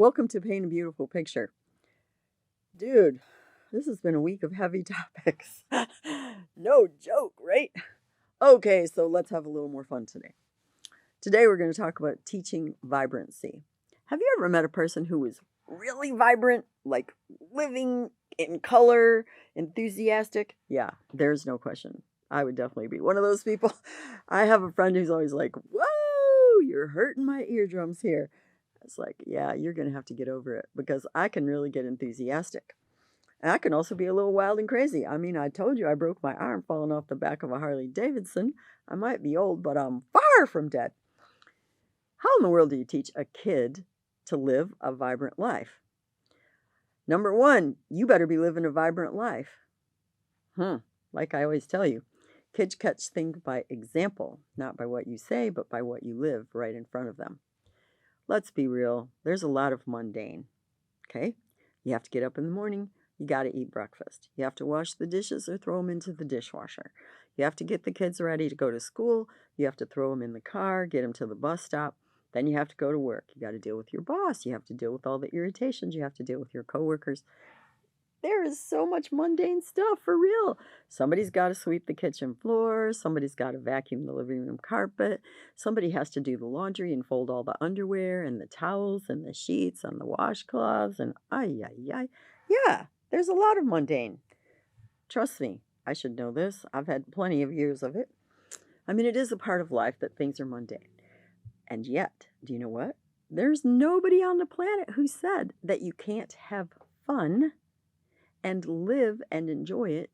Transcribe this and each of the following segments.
Welcome to Paint a Beautiful Picture. Dude, this has been a week of heavy topics. No joke, right? Okay, so let's have a little more fun today. Today we're going to talk about teaching vibrancy. Have you ever met a person who was really vibrant, like living in color, enthusiastic? Yeah, there's no question. I would definitely be one of those people. I have a friend who's always like, whoa, you're hurting my eardrums here. It's like, yeah, you're going to have to get over it because I can really get enthusiastic. And I can also be a little wild and crazy. I mean, I told you I broke my arm falling off the back of a Harley Davidson. I might be old, but I'm far from dead. How in the world do you teach a kid to live a vibrant life? Number one, you better be living a vibrant life. Like I always tell you, kids catch things by example, not by what you say, but by what you live right in front of them. Let's be real, there's a lot of mundane, okay? You have to get up in the morning, you got to eat breakfast. You have to wash the dishes or throw them into the dishwasher. You have to get the kids ready to go to school. You have to throw them in the car, get them to the bus stop. Then you have to go to work. You got to deal with your boss. You have to deal with all the irritations. You have to deal with your coworkers. There is so much mundane stuff for real. Somebody's got to sweep the kitchen floor. Somebody's got to vacuum the living room carpet. Somebody has to do the laundry and fold all the underwear and the towels and the sheets and the washcloths and ay, ay, ay. Yeah, there's a lot of mundane. Trust me, I should know this. I've had plenty of years of it. I mean, it is a part of life that things are mundane. And yet, do you know what? There's nobody on the planet who said that you can't have fun and live and enjoy it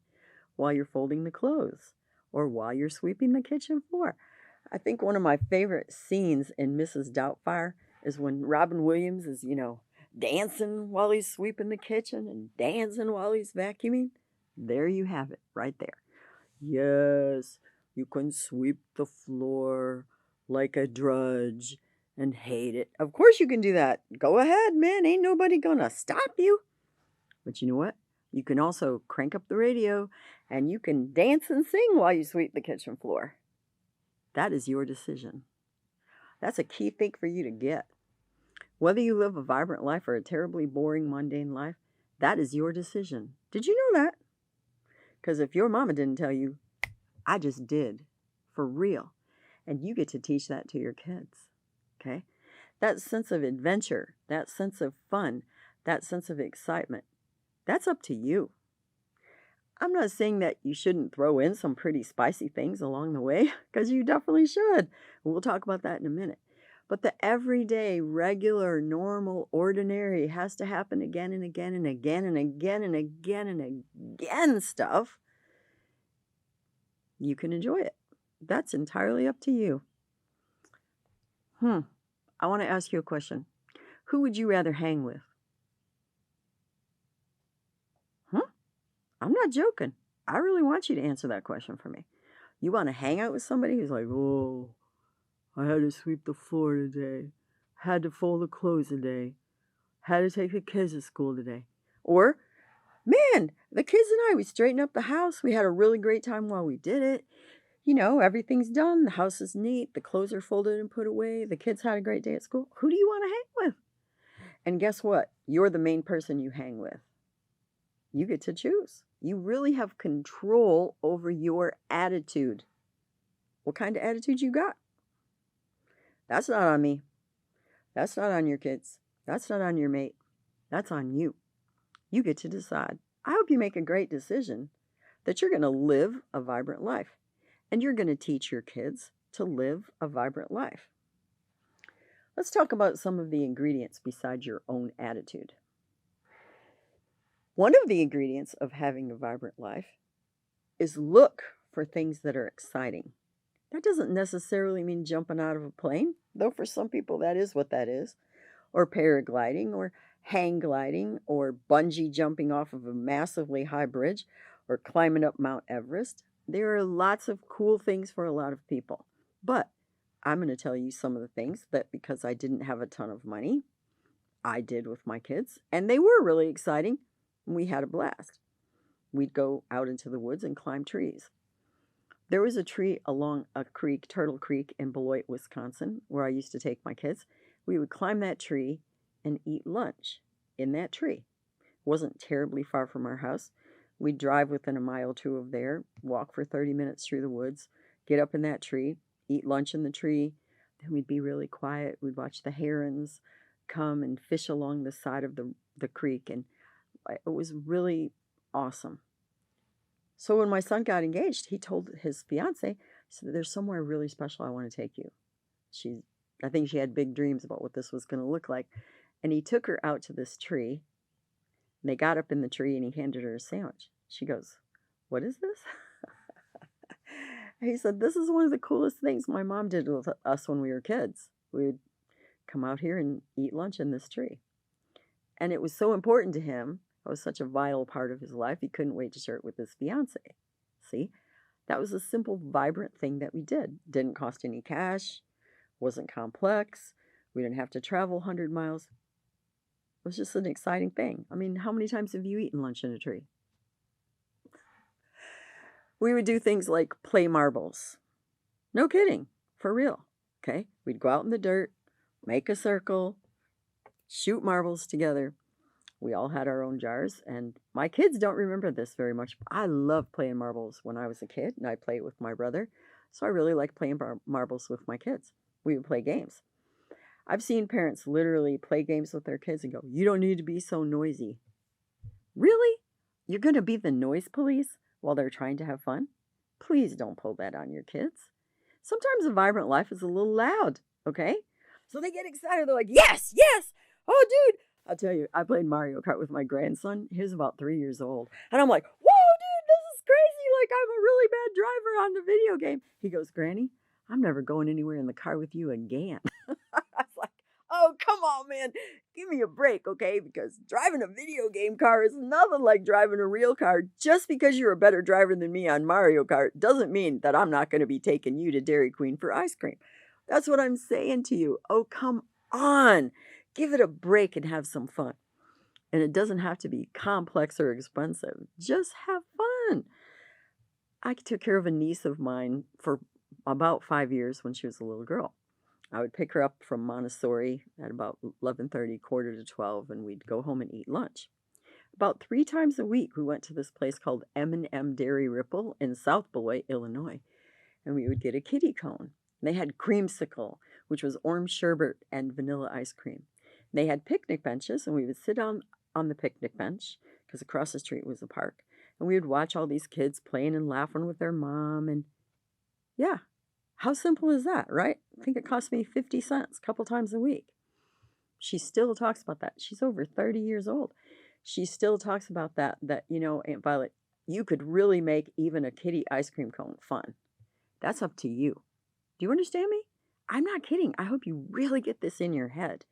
while you're folding the clothes or while you're sweeping the kitchen floor. I think one of my favorite scenes in Mrs. Doubtfire is when Robin Williams is, dancing while he's sweeping the kitchen and dancing while he's vacuuming. There you have it, right there. Yes, you can sweep the floor like a drudge and hate it. Of course you can do that. Go ahead, man. Ain't nobody gonna stop you. But you know what? You can also crank up the radio and you can dance and sing while you sweep the kitchen floor. That is your decision. That's a key thing for you to get. Whether you live a vibrant life or a terribly boring, mundane life, that is your decision. Did you know that? Because if your mama didn't tell you, I just did. For real. And you get to teach that to your kids. Okay? That sense of adventure, that sense of fun, that sense of excitement, that's up to you. I'm not saying that you shouldn't throw in some pretty spicy things along the way, because you definitely should. We'll talk about that in a minute. But the everyday, regular, normal, ordinary has to happen again and again and again and again and again and again stuff. You can enjoy it. That's entirely up to you. I want to ask you a question. Who would you rather hang with? I'm not joking. I really want you to answer that question for me. You want to hang out with somebody who's like, oh, I had to sweep the floor today, had to fold the clothes today, had to take the kids to school today. Or, man, the kids and I, we straightened up the house. We had a really great time while we did it. Everything's done. The house is neat. The clothes are folded and put away. The kids had a great day at school. Who do you want to hang with? And guess what? You're the main person you hang with. You get to choose. You really have control over your attitude. What kind of attitude you got? That's not on me. That's not on your kids. That's not on your mate. That's on you. You get to decide. I hope you make a great decision that you're going to live a vibrant life. And you're going to teach your kids to live a vibrant life. Let's talk about some of the ingredients besides your own attitude. One of the ingredients of having a vibrant life is look for things that are exciting. That doesn't necessarily mean jumping out of a plane, though for some people that is what that is, or paragliding, or hang gliding, or bungee jumping off of a massively high bridge, or climbing up Mount Everest. There are lots of cool things for a lot of people. But I'm going to tell you some of the things that, because I didn't have a ton of money, I did with my kids, and they were really exciting. We had a blast. We'd go out into the woods and climb trees. There was a tree along a creek, Turtle Creek, in Beloit, Wisconsin, where I used to take my kids. We would climb that tree and eat lunch in that tree. It wasn't terribly far from our house. We'd drive within a mile or two of there, walk for 30 minutes through the woods, get up in that tree, eat lunch in the tree. Then we'd be really quiet. We'd watch the herons come and fish along the side of the creek, and it was really awesome. So when my son got engaged, he told his fiance, he said, "There's somewhere really special I want to take you." I think she had big dreams about what this was going to look like. And he took her out to this tree. And they got up in the tree and he handed her a sandwich. She goes, "What is this?" He said, "This is one of the coolest things my mom did with us when we were kids. We would come out here and eat lunch in this tree." And it was so important to him. It was such a vital part of his life. He couldn't wait to share it with his fiance. See, that was a simple, vibrant thing that we did. Didn't cost any cash, wasn't complex. We didn't have to travel 100 miles. It was just an exciting thing. I mean, how many times have you eaten lunch in a tree? We would do things like play marbles. No kidding, for real. Okay, we'd go out in the dirt, make a circle, shoot marbles together. We all had our own jars, and my kids don't remember this very much. I loved playing marbles when I was a kid, and I'd play it with my brother. So I really liked playing marbles with my kids. We would play games. I've seen parents literally play games with their kids and go, "You don't need to be so noisy." Really? You're going to be the noise police while they're trying to have fun? Please don't pull that on your kids. Sometimes a vibrant life is a little loud, okay? So they get excited. They're like, "Yes, yes. Oh, dude." I'll tell you, I played Mario Kart with my grandson. He was about 3 years old. And I'm like, "Whoa, dude, this is crazy. Like, I'm a really bad driver on the video game." He goes, "Granny, I'm never going anywhere in the car with you again." I was like, "Oh, come on, man. Give me a break, okay? Because driving a video game car is nothing like driving a real car. Just because you're a better driver than me on Mario Kart doesn't mean that I'm not going to be taking you to Dairy Queen for ice cream." That's what I'm saying to you. Oh, come on. Give it a break and have some fun. And it doesn't have to be complex or expensive. Just have fun. I took care of a niece of mine for about 5 years when she was a little girl. I would pick her up from Montessori at about 11:30, quarter to 12, and we'd go home and eat lunch. About 3 times a week, we went to this place called M&M Dairy Ripple in South Beloit, Illinois, and we would get a kiddie cone. They had creamsicle, which was orange sherbet and vanilla ice cream. They had picnic benches, and we would sit on the picnic bench because across the street was a park, and we would watch all these kids playing and laughing with their mom. And yeah, how simple is that, right? I think it cost me 50 cents a couple times a week. She still talks about that. She's over 30 years old. She still talks about that, Aunt Violet, you could really make even a kiddie ice cream cone fun. That's up to you. Do you understand me? I'm not kidding. I hope you really get this in your head.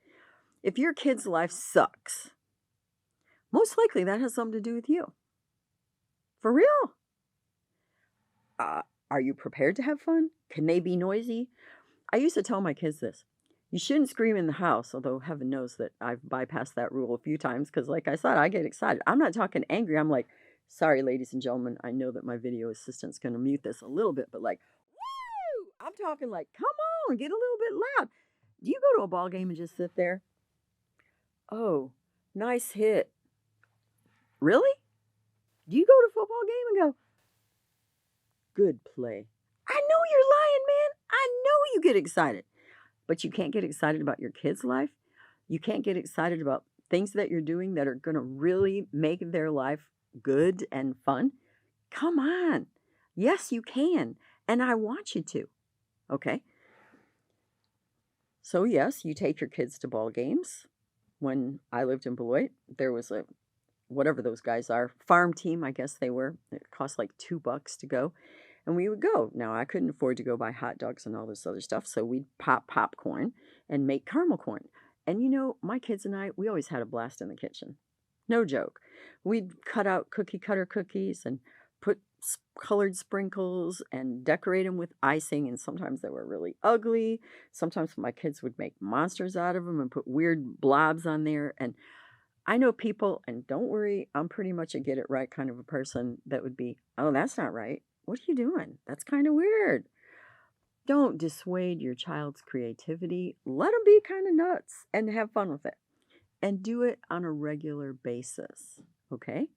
If your kid's life sucks, most likely that has something to do with you. For real. Are you prepared to have fun? Can they be noisy? I used to tell my kids this. You shouldn't scream in the house, although heaven knows that I've bypassed that rule a few times because, like I said, I get excited. I'm not talking angry. I'm like, "Sorry, ladies and gentlemen, I know that my video assistant's going to mute this a little bit, but like, woo!" I'm talking like, come on, get a little bit loud. Do you go to a ball game and just sit there? "Oh, nice hit." Really? Do you go to a football game and go, "Good play"? I know you're lying, man. I know you get excited. But you can't get excited about your kid's life. You can't get excited about things that you're doing that are going to really make their life good and fun. Come on. Yes, you can. And I want you to. Okay? So, yes, you take your kids to ball games. When I lived in Beloit, there was a, whatever those guys are, farm team, I guess they were. It cost like $2 to go. And we would go. Now, I couldn't afford to go buy hot dogs and all this other stuff, so we'd pop popcorn and make caramel corn. And my kids and I, we always had a blast in the kitchen. No joke. We'd cut out cookie cutter cookies and put colored sprinkles and decorate them with icing, and sometimes they were really ugly. Sometimes my kids would make monsters out of them and put weird blobs on there. And I know people, and don't worry, I'm pretty much a get it right kind of a person that would be, "Oh, that's not right. What are you doing? That's kind of weird." Don't dissuade your child's creativity. Let them be kind of nuts and have fun with it. and do it on a regular basis. Okay?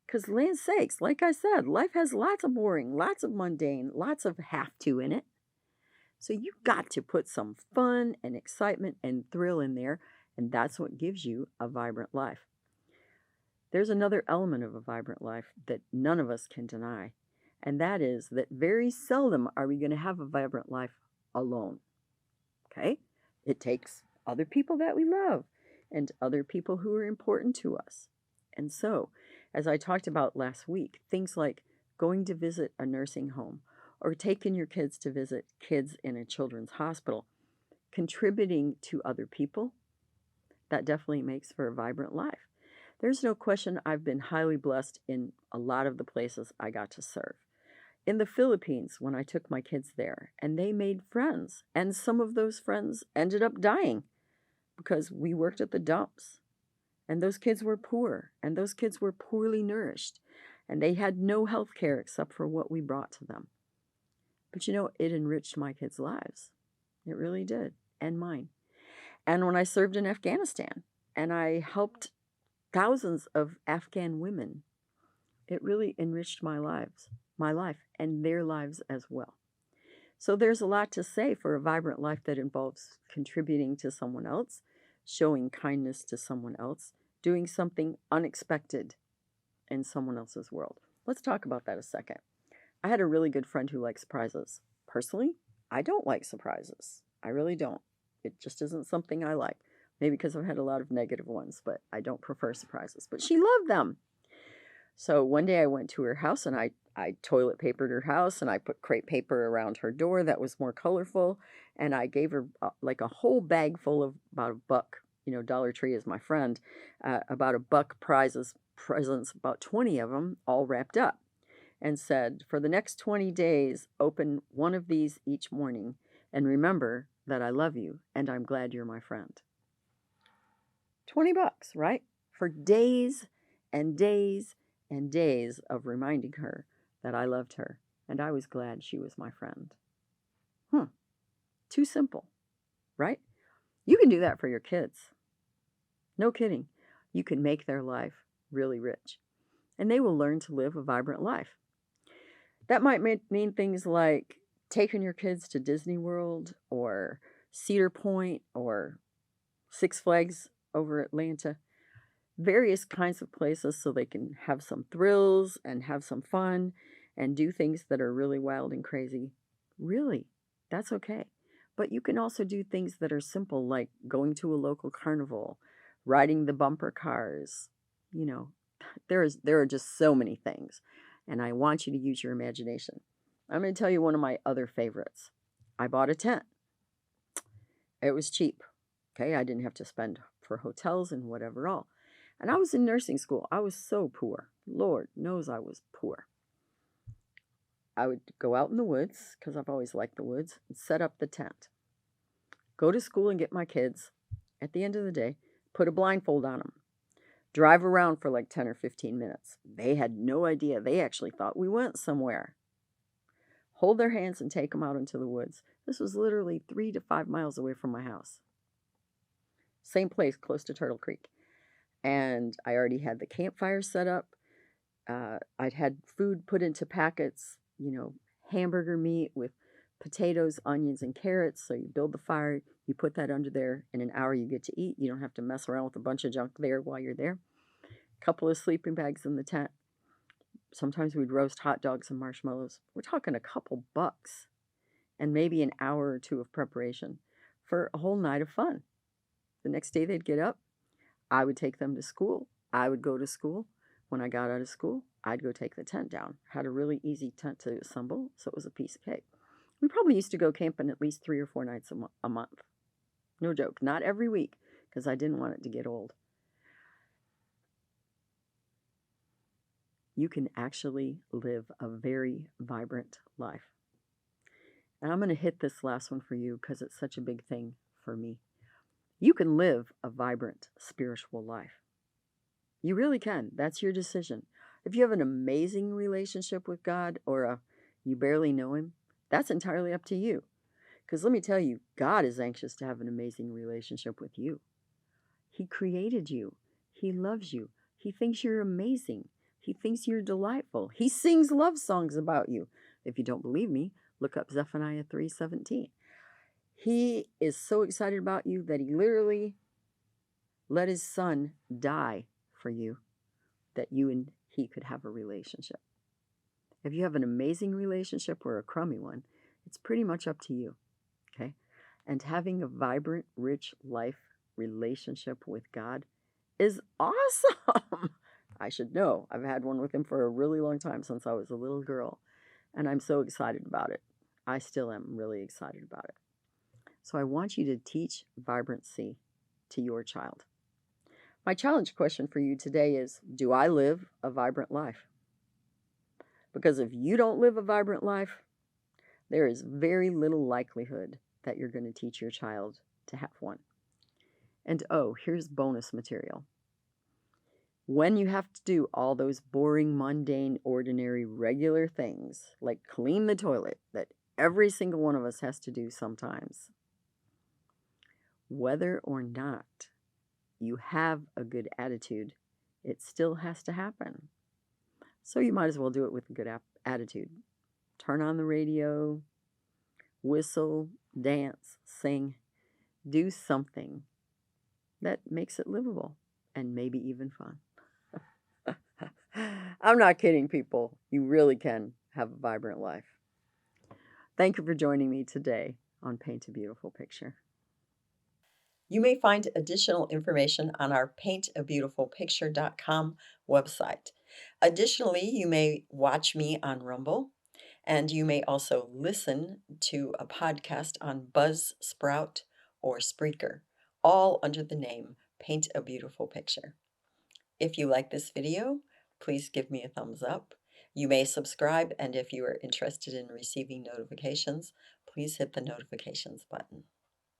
Because, land sakes, like I said, life has lots of boring, lots of mundane, lots of have to in it. So you've got to put some fun and excitement and thrill in there, and that's what gives you a vibrant life. There's another element of a vibrant life that none of us can deny, and that is that very seldom are we going to have a vibrant life alone. Okay? It takes other people that we love and other people who are important to us. And so, as I talked about last week, things like going to visit a nursing home or taking your kids to visit kids in a children's hospital, contributing to other people, that definitely makes for a vibrant life. There's no question I've been highly blessed in a lot of the places I got to serve. In the Philippines, when I took my kids there, and they made friends, and some of those friends ended up dying because we worked at the dumps. And those kids were poor, and those kids were poorly nourished, and they had no health care except for what we brought to them. But it enriched my kids' lives. It really did, and mine. And when I served in Afghanistan, and I helped thousands of Afghan women, it really enriched my life, and their lives as well. So there's a lot to say for a vibrant life that involves contributing to someone else, showing kindness to someone else, doing something unexpected in someone else's world. Let's talk about that a second. I had a really good friend who likes surprises. Personally, I don't like surprises. I really don't. It just isn't something I like. Maybe because I've had a lot of negative ones, but I don't prefer surprises. But she loved them. So one day I went to her house and I toilet papered her house and I put crepe paper around her door that was more colorful. And I gave her like a whole bag full of about $1. Dollar Tree is my friend. About $1 presents, about 20 of them all wrapped up. And said, for the next 20 days, open one of these each morning. And remember that I love you and I'm glad you're my friend. $20, right? For days and days and days of reminding her that I loved her and I was glad she was my friend. Too simple, right? You can do that for your kids. No kidding. You can make their life really rich. And they will learn to live a vibrant life. That might mean things like taking your kids to Disney World or Cedar Point or Six Flags over Atlanta. Various kinds of places so they can have some thrills and have some fun and do things that are really wild and crazy. Really, that's okay. But you can also do things that are simple, like going to a local carnival, riding the bumper cars. There are just so many things, and I want you to use your imagination. I'm going to tell you one of my other favorites. I bought a tent. It was cheap. Okay, I didn't have to spend for hotels and whatever all. And I was in nursing school. I was so poor. Lord knows I was poor. I would go out in the woods, because I've always liked the woods, and set up the tent. Go to school and get my kids. At the end of the day, put a blindfold on them. Drive around for like 10 or 15 minutes. They had no idea. They actually thought we went somewhere. Hold their hands and take them out into the woods. This was literally 3 to 5 miles away from my house. Same place, close to Turtle Creek. And I already had the campfire set up. I'd had food put into packets, hamburger meat with potatoes, onions, and carrots. So you build the fire, you put that under there. In an hour, you get to eat. You don't have to mess around with a bunch of junk there while you're there. A couple of sleeping bags in the tent. Sometimes we'd roast hot dogs and marshmallows. We're talking a couple bucks and maybe an hour or two of preparation for a whole night of fun. The next day they'd get up. I would take them to school. I would go to school. When I got out of school, I'd go take the tent down. Had a really easy tent to assemble, so it was a piece of cake. We probably used to go camping at least 3 or 4 nights a month. No joke. Not every week, because I didn't want it to get old. You can actually live a very vibrant life. And I'm going to hit this last one for you because it's such a big thing for me. You can live a vibrant spiritual life. You really can. That's your decision. If you have an amazing relationship with God or you barely know Him, that's entirely up to you. Because let me tell you, God is anxious to have an amazing relationship with you. He created you. He loves you. He thinks you're amazing. He thinks you're delightful. He sings love songs about you. If you don't believe me, look up Zephaniah 3:17. He is so excited about you that he literally let his son die for you, that you and he could have a relationship. If you have an amazing relationship or a crummy one, it's pretty much up to you. Okay? And having a vibrant, rich life relationship with God is awesome. I should know. I've had one with him for a really long time, since I was a little girl, and I'm so excited about it. I still am really excited about it. So I want you to teach vibrancy to your child. My challenge question for you today is, do I live a vibrant life? Because if you don't live a vibrant life, there is very little likelihood that you're going to teach your child to have one. And oh, here's bonus material. When you have to do all those boring, mundane, ordinary, regular things, like clean the toilet, that every single one of us has to do sometimes, whether or not you have a good attitude, it still has to happen. So you might as well do it with a good attitude. Turn on the radio, whistle, dance, sing, do something that makes it livable and maybe even fun. I'm not kidding, people. You really can have a vibrant life. Thank you for joining me today on Paint a Beautiful Picture. You may find additional information on our paintabeautifulpicture.com website. Additionally, you may watch me on Rumble, and you may also listen to a podcast on Buzzsprout or Spreaker, all under the name Paint a Beautiful Picture. If you like this video, please give me a thumbs up. You may subscribe, and if you are interested in receiving notifications, please hit the notifications button.